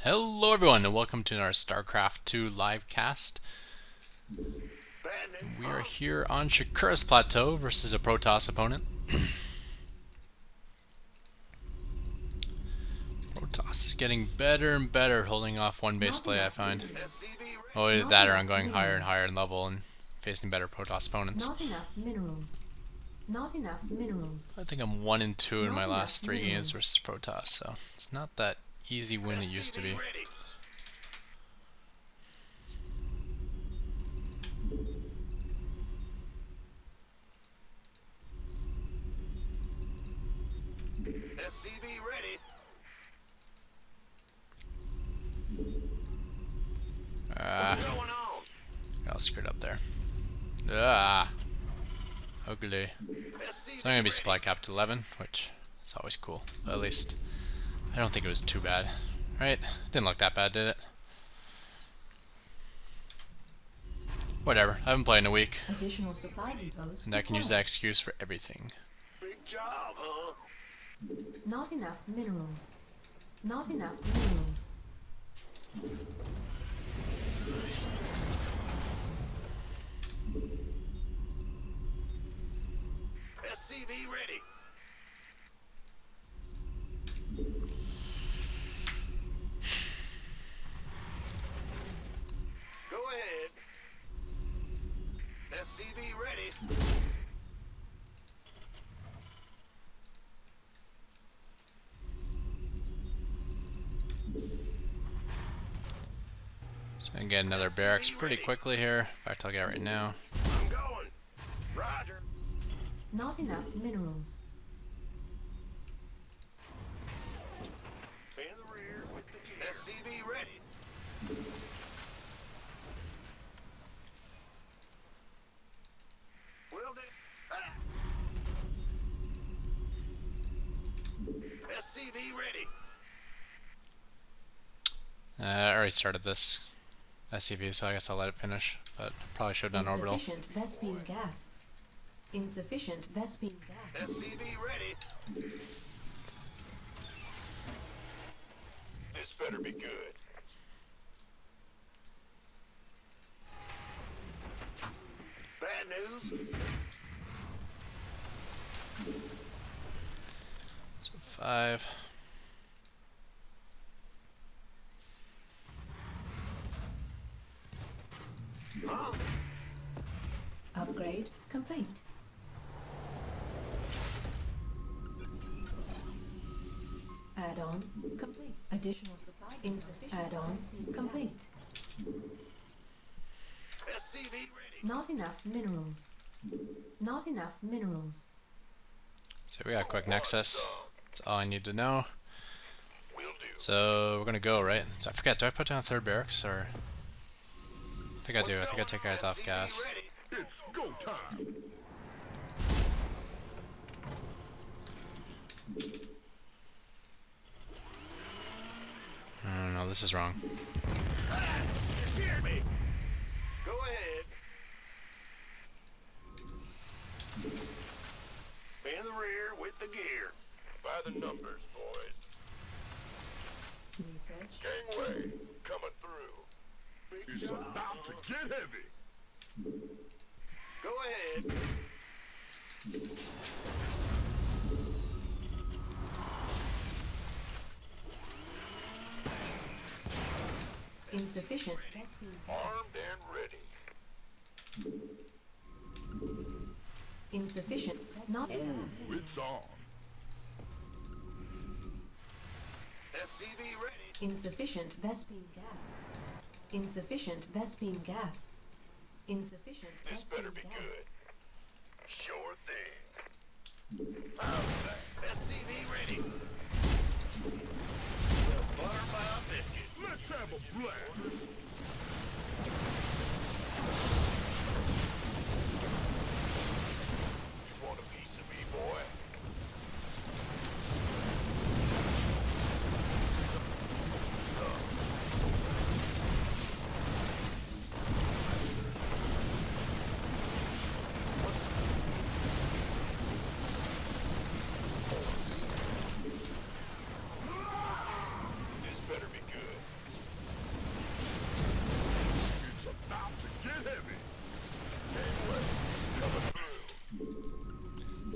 Hello everyone and welcome to our Starcraft 2 live cast. We are here on Shakura's Plateau versus a Protoss opponent. Protoss is getting better and better holding off one base play, I find. Oh, either that or I'm going higher and higher in level and facing better Protoss opponents. Not enough minerals. Not enough minerals. I think I'm 1 and 2 in my last 3 games versus Protoss, so it's not that easy win it used to be. SCV ready. What's going on? Got all screwed up there. Ugly. So I'm gonna be supply capped to 11, which is always cool. But at least I don't think it was too bad, right? Didn't look that bad, did it? Whatever. I haven't played in a week, Additional supply depots. and I can use that excuse for everything. Big job, huh? Not enough minerals. Not enough minerals. SCV ready. Go ahead. SCV ready. So I can get another barracks pretty quickly here. In fact, I'll get it right now. I'm going. Roger. Not enough minerals. In the rear with the gear. SCV ready. Will do. Ah! SCV ready. I already started this SCV, so I guess I'll let it finish. But probably should have done orbital. Insufficient Vespene gas. Insufficient Vespene gas. SCV ready. This better be good. Bad news. So 5. Huh? Upgrade complete. Add-on complete. Additional supply insufficient. Add-on complete. SCV ready. Not enough minerals. Not enough minerals. So we got a quick nexus. That's all I need to know. Will do. So we're gonna go, right? So I forget, do I put down a third barracks or? I think I do. I think I take guys off gas. It's go time. No, this is wrong. You hear me? Go ahead. In the rear with the gear. By the numbers, boys. Research. Gangway coming through. Big job. About to get heavy. Go ahead. Insufficient Vespene gas. Armed and ready. Insufficient. Not enough. It's on. SCV ready. Insufficient Vespene gas. Insufficient Vespene gas. Insufficient This better Vespene be gas. good. Sure thing. SCV ready. Well, butter my biscuit. Let's have a blast. You want a piece of me, boy?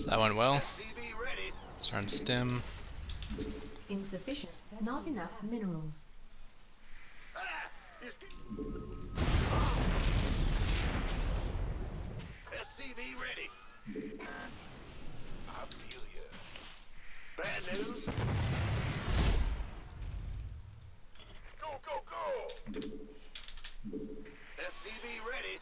So that went well. SCV ready. Starting to stim. Insufficient. Not enough minerals. SCV ready. I feel ya. Bad news. Go, go, go. SCV ready.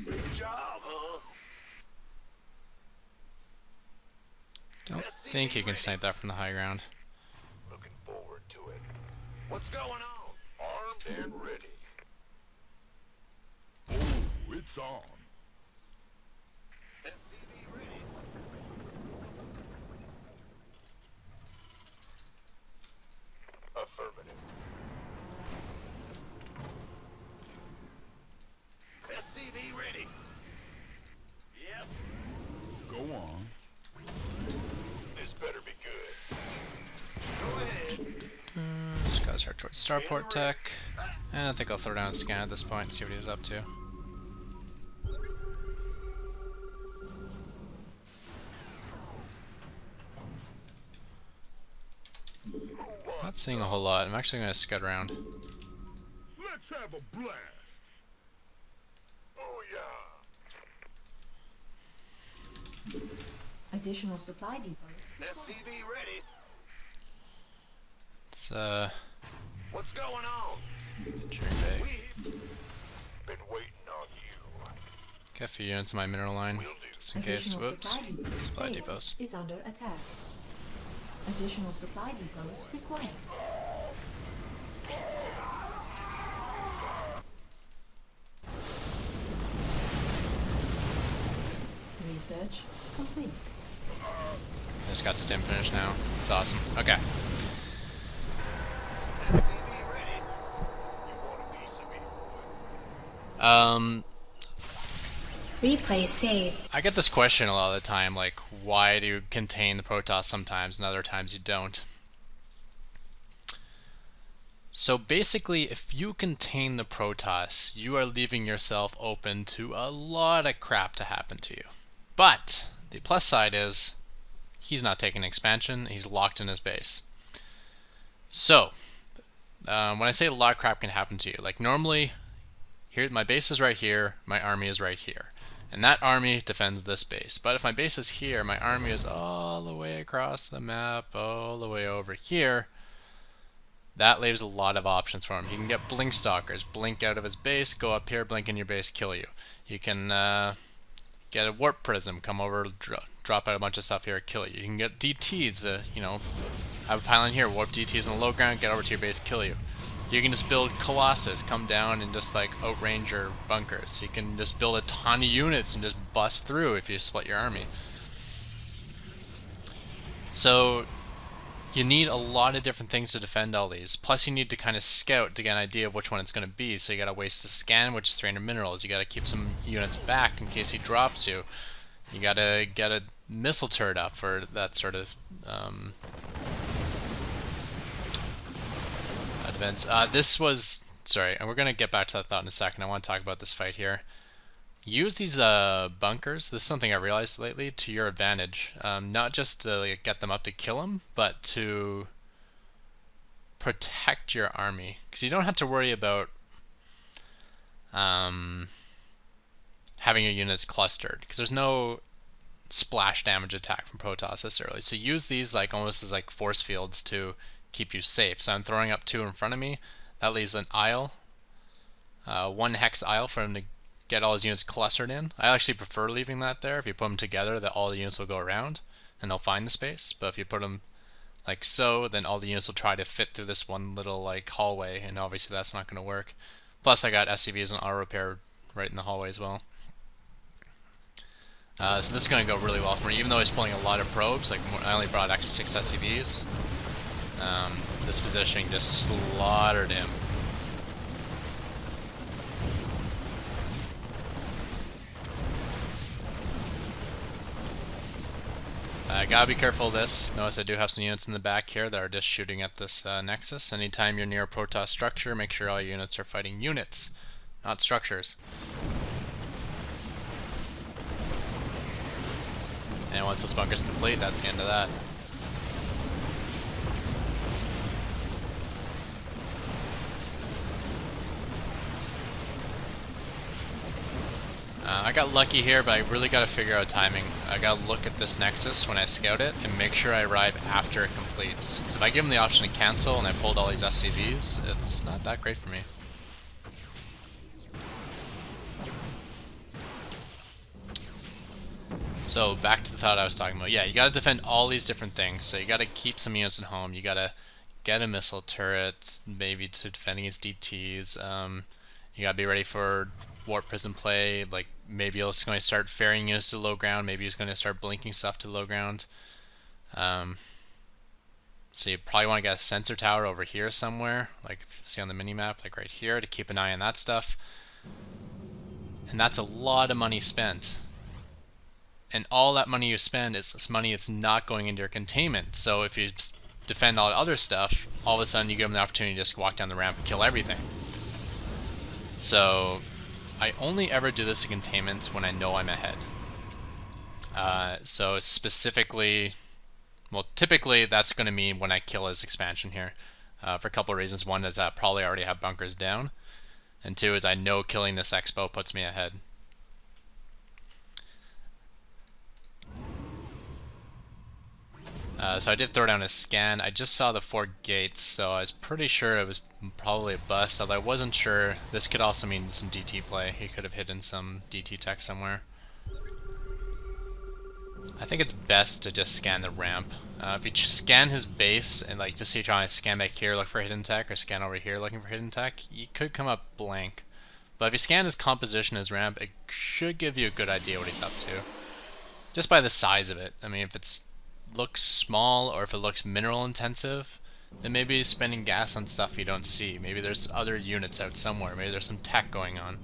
Good job, huh? Don't think you can snipe that from the high ground. Looking forward to it. What's going on? Armed and ready. Oh, it's on. SCV ready. Affirmative. SCV ready. Yep. Go on. This better be good. Go ahead. Just gotta start towards starport tech. And I think I'll throw down a scan at this point and see what he's up to. Not seeing a whole lot. I'm actually gonna scud around. Let's have a blast. Oh yeah. Additional supply depots. SCV ready. It's What's going on? Dream Bay. We've been waiting on you. Get a few units in my mineral line, Will do. just in case. Additional Whoops. supply depots. Supply Base depots. is under attack. Additional supply depots required. Research complete. Just got stim finished now. It's awesome. Okay. SCV ready. You want a piece of me? Replay saved. I get this question a lot of the time, like, why do you contain the Protoss sometimes and other times you don't? So basically, if you contain the Protoss, you are leaving yourself open to a lot of crap to happen to you. But the plus side is, he's not taking expansion, he's locked in his base. So, when I say a lot of crap can happen to you, like normally, here my base is right here, my army is right here. And that army defends this base. But if my base is here, my army is all the way across the map, all the way over here. That leaves a lot of options for him. He can get blink stalkers, blink out of his base, go up here, blink in your base, kill you. You can get a warp prism, come over, drop out a bunch of stuff here, kill you. You can get DTs, you know, have a pylon here, warp DTs on the low ground, get over to your base, kill you. You can just build Colossus, come down and just like outrange your bunkers. You can just build a ton of units and just bust through if you split your army. So you need a lot of different things to defend all these. Plus you need to kind of scout to get an idea of which one it's going to be. So you got to waste a scan, which is 300 minerals. You got to keep some units back in case he drops you. You got to get a missile turret up for that sort of events. This was, sorry, and we're going to get back to that thought in a second. I want to talk about this fight here. Use these bunkers, this is something I realized lately, to your advantage. Not just to like, get them up to kill them, but to protect your army. Because you don't have to worry about having your units clustered. Because there's no splash damage attack from Protoss this early. So use these like almost as like force fields to keep you safe. So I'm throwing up 2 in front of me. That leaves an aisle, 1 hex aisle for him to get all his units clustered in. I actually prefer leaving that there. If you put them together, that all the units will go around and they'll find the space. But if you put them like so, then all the units will try to fit through this one little like hallway, and obviously that's not going to work. Plus I got SCVs and auto repair right in the hallway as well. So this is going to go really well for me, even though he's pulling a lot of probes. Like I only brought actually 6 SCVs. This positioning just slaughtered him. Gotta be careful of this. Notice I do have some units in the back here that are just shooting at this nexus. Anytime you're near a Protoss structure, make sure all your units are fighting units, not structures. And once this bunker's complete, that's the end of that. I got lucky here, but I really got to figure out timing. I got to look at this Nexus when I scout it and make sure I arrive after it completes. Because if I give them the option to cancel and I pulled all these SCVs, it's not that great for me. So back to the thought I was talking about. Yeah, you got to defend all these different things. So you got to keep some units at home. You got to get a missile turret, maybe to defend against DTs. You got to be ready for warp prison play. Like maybe it's going to start ferrying units to low ground. Maybe it's going to start blinking stuff to low ground. So you probably want to get a sensor tower over here somewhere, like if you see on the mini map, like right here, to keep an eye on that stuff. And that's a lot of money spent. And all that money you spend is money that's not going into your containment. So if you defend all the other stuff, all of a sudden you give them the opportunity to just walk down the ramp and kill everything. So I only ever do this in containment when I know I'm ahead. So specifically, well, typically that's going to mean when I kill his expansion here, for a couple of reasons. One is that I probably already have bunkers down, and two is I know killing this expo puts me ahead. So I did throw down a scan. I just saw the 4 gates, so I was pretty sure it was probably a bust, although I wasn't sure. This could also mean some DT play. He could have hidden some DT tech somewhere. I think it's best to just scan the ramp. If you just scan his base and like just say you're trying to scan back here, look for hidden tech, or scan over here looking for hidden tech, you could come up blank. But if you scan his composition, his ramp, it should give you a good idea what he's up to. Just by the size of it. I mean, if it's looks small or if it looks mineral intensive, then maybe he's spending gas on stuff you don't see. Maybe there's other units out somewhere. Maybe there's some tech going on.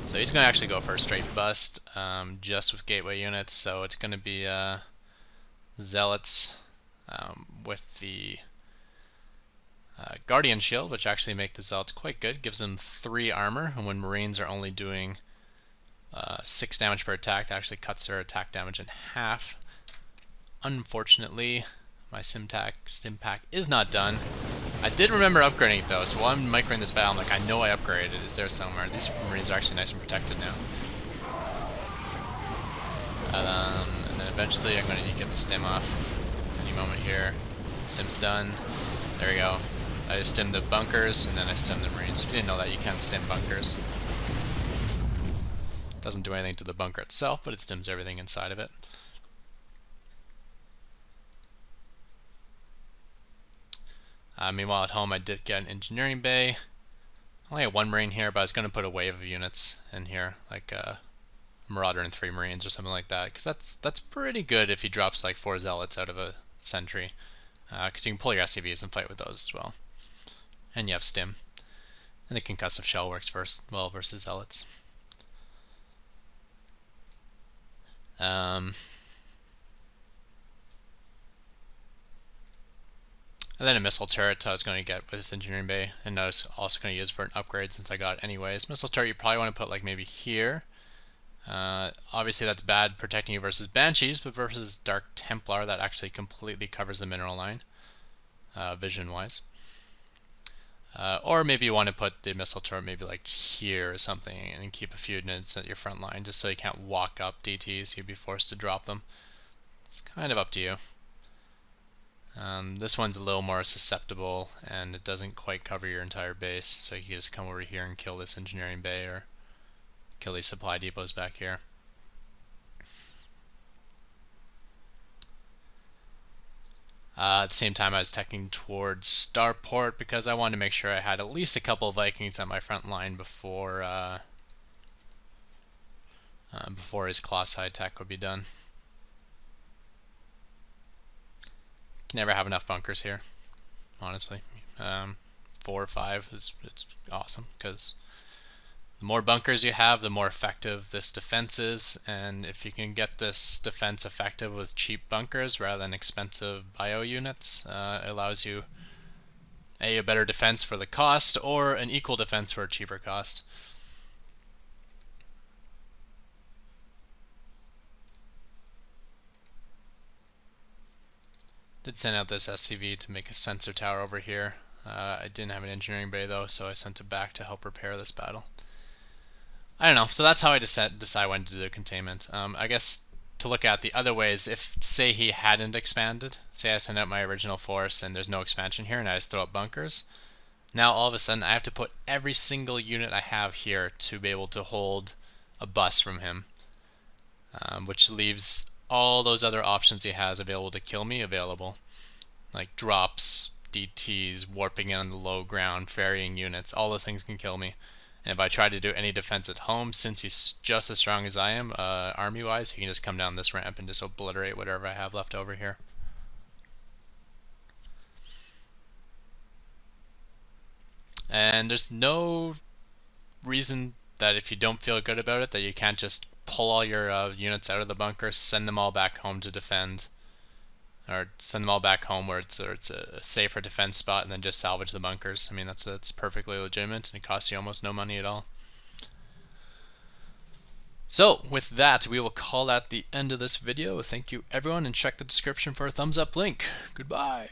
So he's going to actually go for a straight bust, just with gateway units. So it's going to be Zealots with the Guardian Shield, which actually make the Zealots quite good. Gives them 3 armor, and when Marines are only doing 6 damage per attack, that actually cuts their attack damage in half. Unfortunately, my stim pack is not done. I did remember upgrading it though, so while I'm microing this battle, I'm like, I know I upgraded it. Is there somewhere? These Marines are actually nice and protected now. And then eventually I'm going to need to get the stim off any moment here. Stim's done. There we go. I just stimmed the bunkers, and then I stimmed the Marines. If you didn't know that, you can't stim bunkers. Doesn't do anything to the bunker itself, but it stims everything inside of it. Meanwhile, at home, I did get an engineering bay. I only had 1 Marine here, but I was going to put a wave of units in here, like a Marauder and 3 Marines or something like that, because that's pretty good if he drops like 4 Zealots out of a sentry, because you can pull your SCVs and fight with those as well. And you have stim, and the concussive shell works well versus Zealots. And then a missile turret I was going to get with this engineering bay, and I was also going to use for an upgrade since I got it anyways. Missile turret you probably want to put like maybe here. Obviously that's bad protecting you versus Banshees, but versus Dark Templar that actually completely covers the mineral line, vision wise. Or maybe you want to put the missile turret maybe like here or something and keep a few units at your front line just so you can't walk up DTs, you'd be forced to drop them. It's kind of up to you. This one's a little more susceptible and it doesn't quite cover your entire base, so you can just come over here and kill this engineering bay or kill these supply depots back here. At the same time I was teching towards Starport because I wanted to make sure I had at least a couple of Vikings at my front line before his claw side tech would be done. Can never have enough bunkers here, honestly. 4 or 5 it's awesome, because the more bunkers you have, the more effective this defense is, and if you can get this defense effective with cheap bunkers rather than expensive bio units, it allows you a better defense for the cost, or an equal defense for a cheaper cost. Did send out this SCV to make a sensor tower over here. I didn't have an engineering bay though, so I sent it back to help repair this battle. I don't know, so that's how I decide when to do the containment. I guess to look at the other ways, if say he hadn't expanded, say I send out my original force and there's no expansion here and I just throw up bunkers, now all of a sudden I have to put every single unit I have here to be able to hold a bus from him, which leaves all those other options he has available to kill me available, like drops, DTs, warping in on the low ground, ferrying units. All those things can kill me. And if I try to do any defense at home, since he's just as strong as I am, army-wise, he can just come down this ramp and just obliterate whatever I have left over here. And there's no reason that if you don't feel good about it, that you can't just pull all your units out of the bunker, send them all back home to defend, or send them all back home where it's a safer defense spot, and then just salvage the bunkers. I mean, that's perfectly legitimate, and it costs you almost no money at all. So with that, we will call that the end of this video. Thank you everyone, and check the description for a thumbs up link. Goodbye.